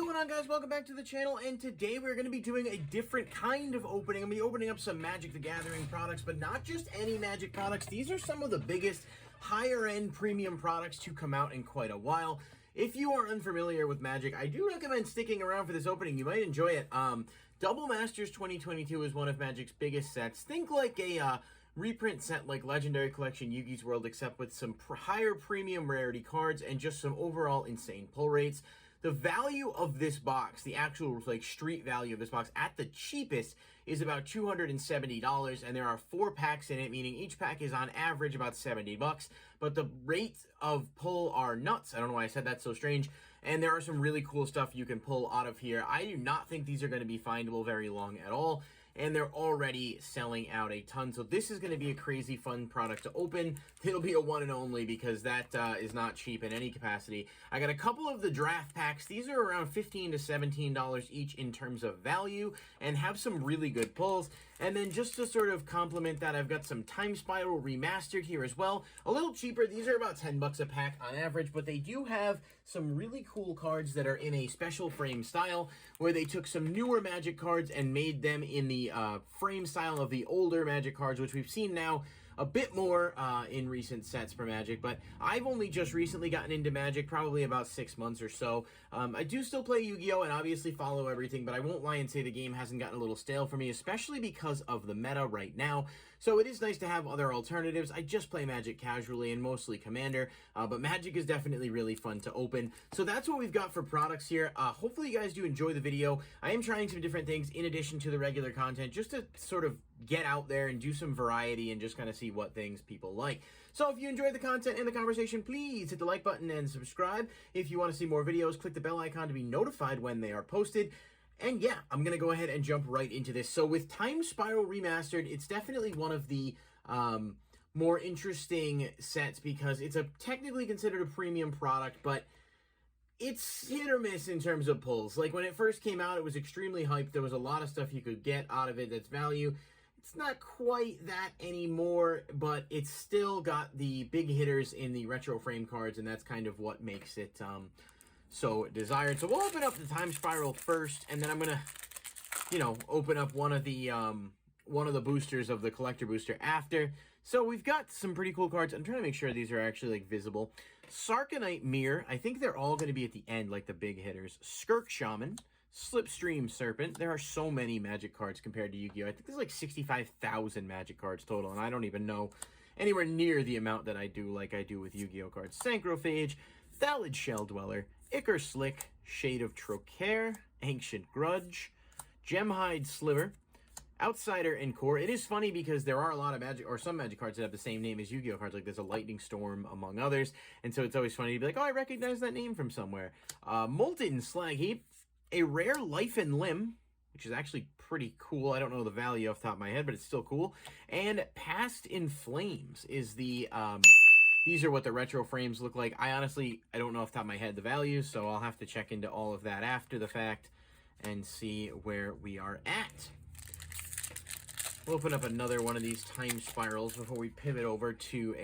going on, guys? Welcome back to the channel, and today we're going to be doing a different kind of opening. I'm going to be opening up some Magic the Gathering products, but not just any Magic products. These are some of the biggest, higher-end premium products to come out in quite a while. If you are unfamiliar with Magic, I do recommend sticking around for this opening. You might enjoy it. Double Masters 2022 is one of Magic's biggest sets. Think like a reprint set like Legendary Collection Yugi's World, except with some higher premium rarity cards and just some overall insane pull rates. The value of this box, the actual like street value of this box at the cheapest, is about $270, and there are 4 packs in it, meaning each pack is on average about 70 bucks. But the rates of pull are nuts. I don't know why I said that's so strange. And there are some really cool stuff you can pull out of here. I do not think these are going to be findable very long at all, and they're already selling out a ton. So this is going to be a crazy fun product to open. It'll be a one and only because that is not cheap in any capacity. I got a couple of the draft packs. These are around $15 to $17 each in terms of value and have some really good pulls. And then just to sort of complement that, I've got some Time Spiral Remastered here as well. A little cheaper. These are about 10 bucks a pack on average, but they do have some really cool cards that are in a special frame style where they took some newer Magic cards and made them in the frame style of the older Magic cards, which we've seen now a bit more in recent sets for Magic, but I've only just recently gotten into Magic, probably about 6 months or so. I do still play Yu-Gi-Oh! And obviously follow everything, but I won't lie and say the game hasn't gotten a little stale for me, especially because of the meta right now. So it is nice to have other alternatives. I just play Magic casually and mostly Commander, but Magic is definitely really fun to open. So that's what we've got for products here. Hopefully you guys do enjoy the video. I am trying some different things in addition to the regular content, just to sort of get out there and do some variety and just kind of see what things people like. So if you enjoyed the content and the conversation, please hit the like button and subscribe. If you want to see more videos, click the bell icon to be notified when they are posted. And yeah, I'm going to go ahead and jump right into this. So with Time Spiral Remastered, it's definitely one of the more interesting sets because it's technically considered a premium product, but it's hit or miss in terms of pulls. Like when it first came out, it was extremely hyped. There was a lot of stuff you could get out of it that's value. It's not quite that anymore, but it's still got the big hitters in the retro frame cards, and that's kind of what makes it so desired. So we'll open up the Time Spiral first, and then I'm gonna, open up one of the boosters of the collector booster after. So we've got some pretty cool cards. I'm trying to make sure these are actually like visible. Sarkanite Mirror. I think they're all going to be at the end, like the big hitters. Skirk Shaman. Slipstream Serpent. There are so many Magic cards compared to Yu-Gi-Oh! I think there's like 65,000 Magic cards total, and I don't even know anywhere near the amount that I do like I do with Yu-Gi-Oh! Cards. Sancrophage, Thallid Shell Dweller, Ichor Slick, Shade of Trocaire, Ancient Grudge, Gemhide Sliver, Outsider and Core. It is funny because there are a lot of Magic, or some Magic cards that have the same name as Yu-Gi-Oh! Cards, like there's a Lightning Storm among others, and so it's always funny to be like, oh, I recognize that name from somewhere. Molten Slag Heap, a rare Life and Limb, which is actually pretty cool. I don't know the value off the top of my head, but it's still cool. And Past in Flames is the, these are what the retro frames look like. I don't know off the top of my head the value, so I'll have to check into all of that after the fact and see where we are at. We'll open up another one of these Time Spirals before we pivot over to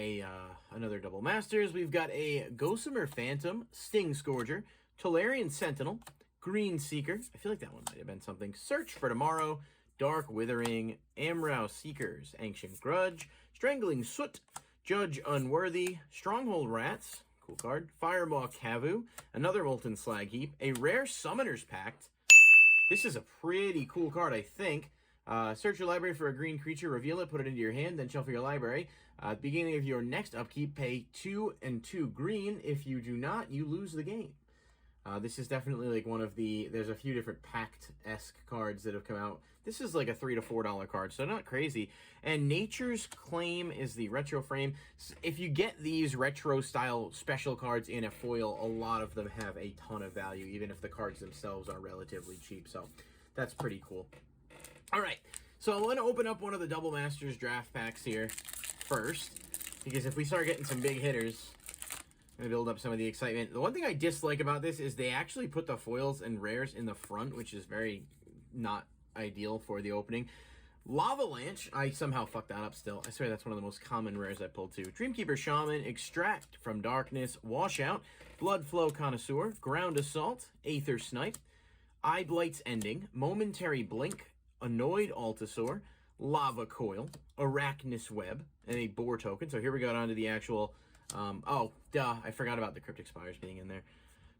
another Double Masters. We've got a Gossamer Phantom, Sting Scourger, Tolarian Sentinel, Green Seeker. I feel like that one might have been something. Search for Tomorrow, Dark Withering, Amrau Seekers, Ancient Grudge, Strangling Soot, Judge Unworthy, Stronghold Rats, cool card, Firemaw Kavu, another Molten Slag Heap, a rare Summoner's Pact. This is a pretty cool card, I think. Search your library for a green creature, reveal it, put it into your hand, then shuffle your library. At the beginning of your next upkeep, pay 2 and 2 green. If you do not, you lose the game. This is definitely like one of the, there's a few different Pact-esque cards that have come out. This is like a $3 to $4 card, so not crazy. And Nature's Claim is the retro frame. If you get these retro-style special cards in a foil, a lot of them have a ton of value, even if the cards themselves are relatively cheap. So that's pretty cool. All right, so I'm going to open up one of the Double Masters draft packs here first, because if we start getting some big hitters, I'm going to build up some of the excitement. The one thing I dislike about this is they actually put the foils and rares in the front, which is very not ideal for the opening. Lavalanche, I somehow fucked that up still. I swear that's one of the most common rares I pulled too. Dreamkeeper Shaman, Extract from Darkness, Washout, Bloodflow Connoisseur, Ground Assault, Aether Snipe, Eye Blight's Ending, Momentary Blink, Annoyed Altasaur, Lava Coil, Arachnus Web, and a Boar token. So here we go on to the actual, oh, duh, I forgot about the Cryptic Spires being in there.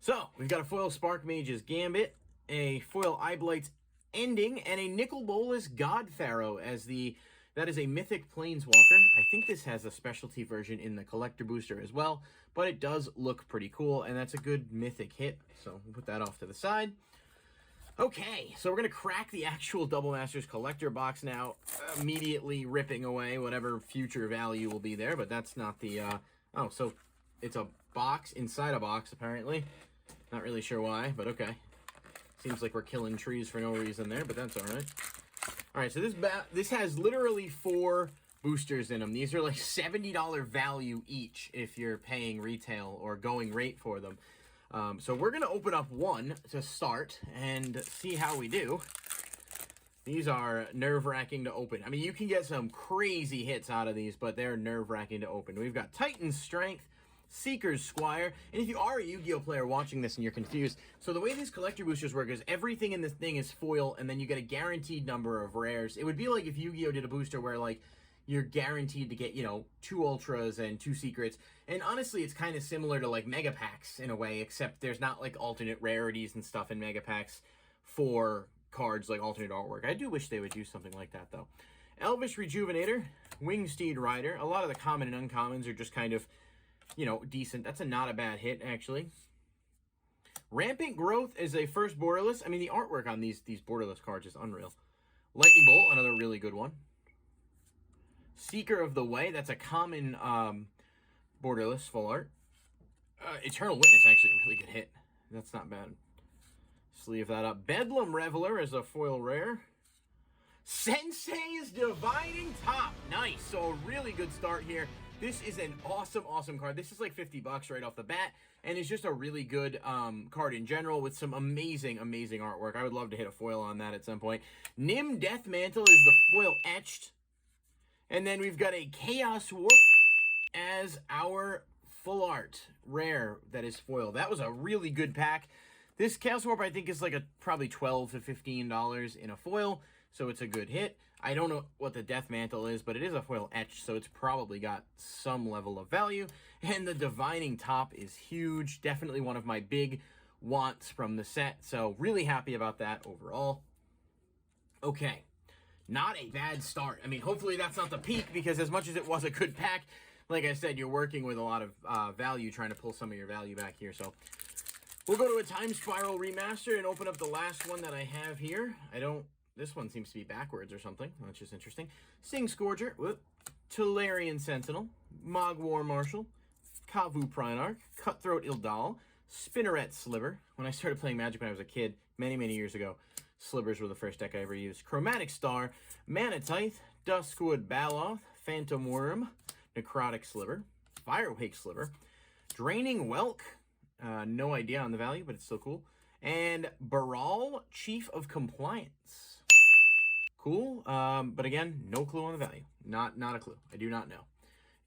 So, we've got a foil Spark Mage's Gambit, a foil Eye Blight's Ending, and a Nicol Bolas God Pharaoh as that is a Mythic Planeswalker. I think this has a specialty version in the Collector Booster as well, but it does look pretty cool, and that's a good Mythic hit, so we'll put that off to the side. Okay, so we're going to crack the actual Double Masters collector box now, immediately ripping away whatever future value will be there, but that's not the, oh, so it's a box inside a box, apparently. Not really sure why, but okay. Seems like we're killing trees for no reason there, but that's all right. All right, so this has literally 4 boosters in them. These are like $70 value each if you're paying retail or going rate for them. So we're going to open up one to start and see how we do. These are nerve-wracking to open. I mean, you can get some crazy hits out of these, but they're nerve-wracking to open. We've got Titan's Strength, Seeker's Squire, and if you are a Yu-Gi-Oh player watching this and you're confused, so the way these collector boosters work is everything in this thing is foil, and then you get a guaranteed number of rares. It would be like if Yu-Gi-Oh did a booster where, like, you're guaranteed to get, you know, 2 Ultras and 2 Secrets. And honestly, it's kind of similar to, like, Mega Packs in a way, except there's not, like, alternate rarities and stuff in Mega Packs for cards, like alternate artwork. I do wish they would do something like that, though. Elvish Rejuvenator, Wingsteed Rider. A lot of the common and uncommons are just kind of, you know, decent. That's not a bad hit, actually. Rampant Growth is a first borderless. I mean, the artwork on these borderless cards is unreal. Lightning Bolt, another really good one. Seeker of the Way, that's a common borderless full art. Eternal Witness, actually a really good hit. That's not bad. Sleeve that up. Bedlam Reveler is a foil rare. Sensei's Dividing Top. Nice. So a really good start here. This is an awesome, awesome card. This is like 50 bucks right off the bat, and it's just a really good card in general with some amazing, amazing artwork. I would love to hit a foil on that at some point. Nim Death Mantle is the foil etched. And then we've got a Chaos Warp as our full art rare that is foil. That was a really good pack. This Chaos Warp, I think, is like probably $12 to $15 in a foil, so it's a good hit. I don't know what the Death Mantle is, but it is a foil etch, so it's probably got some level of value. And the Divining Top is huge. Definitely one of my big wants from the set, so really happy about that overall. Okay. Not a bad start. I mean, hopefully that's not the peak, because as much as it was a good pack, like I said, you're working with a lot of value, trying to pull some of your value back here. So we'll go to a Time Spiral Remaster and open up the last one that I have here. This one seems to be backwards or something, which is interesting. Sing Scourger, Tolarian Sentinel, Mog War Marshal, Kavu Primarch, Cutthroat Ildal, Spinneret Sliver. When I started playing Magic when I was a kid, many, many years ago, Slivers were the first deck I ever used. Chromatic Star, Manatithe, Duskwood Baloth, Phantom Worm, Necrotic Sliver, Firewake Sliver, Draining Welk, no idea on the value, but it's still cool, and Baral, Chief of Compliance. Cool, but again, no clue on the value. Not a clue. I do not know.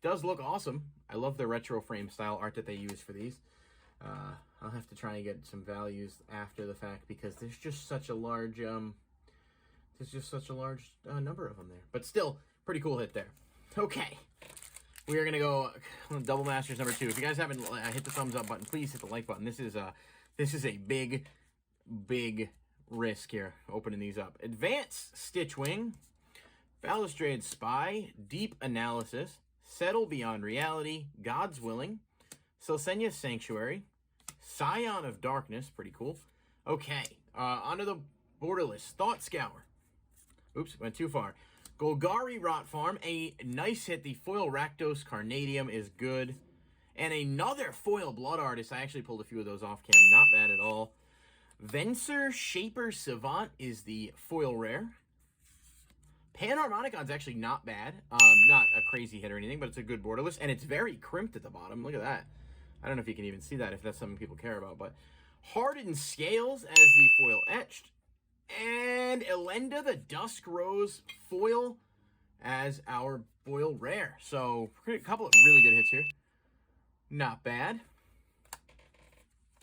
It does look awesome. I love the retro frame style art that they use for these. I'll have to try and get some values after the fact, because there's just such a large number of them there. But still, pretty cool hit there. Okay, we are gonna go Double Masters number 2. If you guys haven't hit the thumbs up button, please hit the like button. This is a big risk here, opening these up. Advanced Stitchwing, Balustrade Spy, Deep Analysis, Settle Beyond Reality, God's Willing, Selsenya's Sanctuary, Scion of Darkness, pretty cool. Okay, onto the borderless. Thought Scour. Oops, went too far. Golgari Rot Farm, a nice hit. The foil Rakdos Carnadium is good. And another foil Blood Artist. I actually pulled a few of those off cam. Not bad at all. Venser Shaper Savant is the foil rare. Panharmonicon's actually not bad. Not a crazy hit or anything, but it's a good borderless. And it's very crimped at the bottom. Look at that. I don't know if you can even see that, if that's something people care about. But Hardened Scales as the foil etched. And Elenda the Dusk Rose foil as our foil rare. So a couple of really good hits here. Not bad.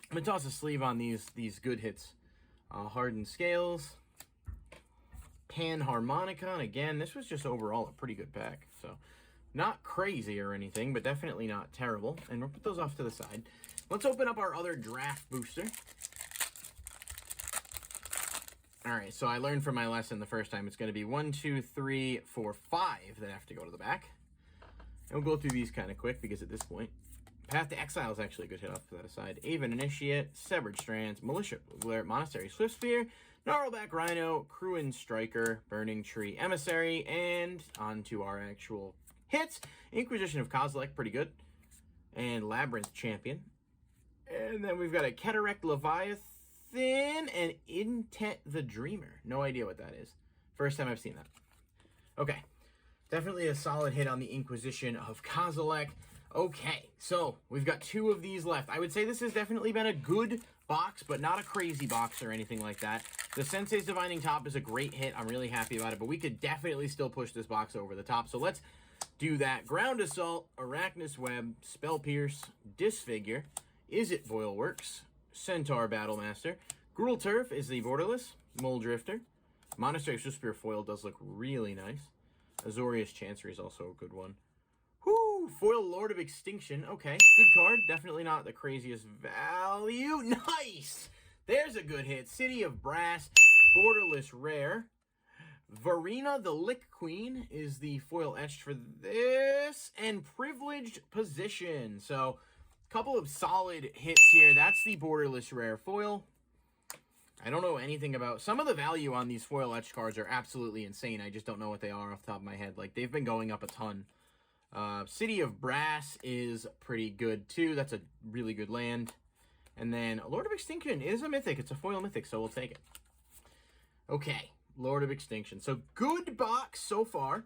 I'm going to toss a sleeve on these good hits. Hardened Scales. Panharmonica. And again, this was just overall a pretty good pack. So not crazy or anything, but definitely not terrible. And we'll put those off to the side. Let's open up our other draft booster. All right, so I learned from my lesson the first time. It's going to be 1, 2, 3, 4, 5 that have to go to the back. And we'll go through these kind of quick because at this point, Path to Exile is actually a good hit off to that aside. Aven Initiate, Severed Strands, Militia, Monastery Swiftsphere, Gnarlback Rhino, Cruin Striker, Burning Tree Emissary, and on to our actual hits. Inquisition of Kozilek, pretty good. And Labyrinth Champion. And then we've got a Cataract Leviathan and Intent the Dreamer. No idea what that is. First time I've seen that. Okay. Definitely a solid hit on the Inquisition of Kozilek. Okay, so we've got 2 of these left. I would say this has definitely been a good box, but not a crazy box or anything like that. The Sensei's Divining Top is a great hit. I'm really happy about it, but we could definitely still push this box over the top. So let's do that. Ground Assault, Arachnus Web, Spell Pierce, Disfigure, Is It Boilworks, Centaur Battlemaster, Gruul Turf is the Borderless, Mole Drifter, Monastery Swiftsphere foil does look really nice. Azorius Chancery is also a good one. Whoo! Foil Lord of Extinction. Okay, good card. Definitely not the craziest value. Nice! There's a good hit. City of Brass, Borderless Rare. Varina the Lick Queen is the foil etched for this. And Privileged Position. So, a couple of solid hits here. That's the Borderless Rare foil. I don't know anything about... Some of the value on these foil etched cards are absolutely insane. I just don't know what they are off the top of my head. Like, they've been going up a ton. City of Brass is pretty good, too. That's a really good land. And then Lord of Extinction is a mythic. It's a foil mythic, so we'll take it. Okay, Lord of Extinction. So, good box so far.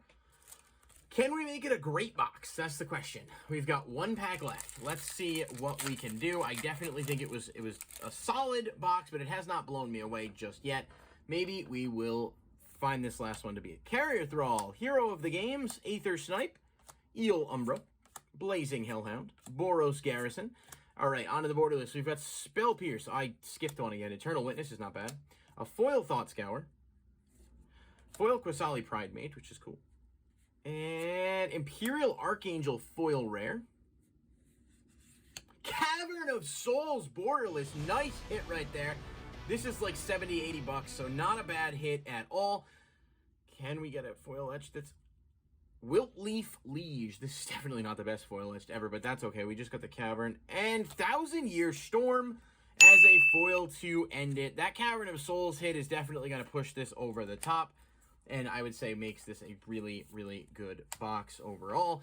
Can we make it a great box? That's the question. We've got 1 pack left. Let's see what we can do. I definitely think it was a solid box, but it has not blown me away just yet. Maybe we will find this last one to be a Carrier Thrall, Hero of the Games, Aether Snipe, Eel Umbra, Blazing Hellhound, Boros Garrison. All right, onto the border list. We've got Spell Pierce. I skipped one again. Eternal Witness is not bad. A foil Thought Scour. Foil Quasali Pride Mate, which is cool. And Imperial Archangel foil rare. Cavern of Souls Borderless. Nice hit right there. This is like 70, 80 bucks, so not a bad hit at all. Can we get a foil etch that's... Wiltleaf Liege. This is definitely not the best foil etched ever, but that's okay. We just got the Cavern. And 1,000 Year Storm as a foil to end it. That Cavern of Souls hit is definitely going to push this over the top. And I would say makes this a really, really good box overall.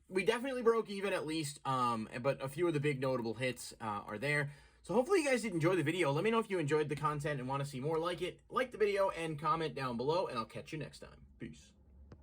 We definitely broke even at least, but a few of the big notable hits are there. So hopefully you guys did enjoy the video. Let me know if you enjoyed the content and want to see more like it. Like the video and comment down below, and I'll catch you next time. Peace.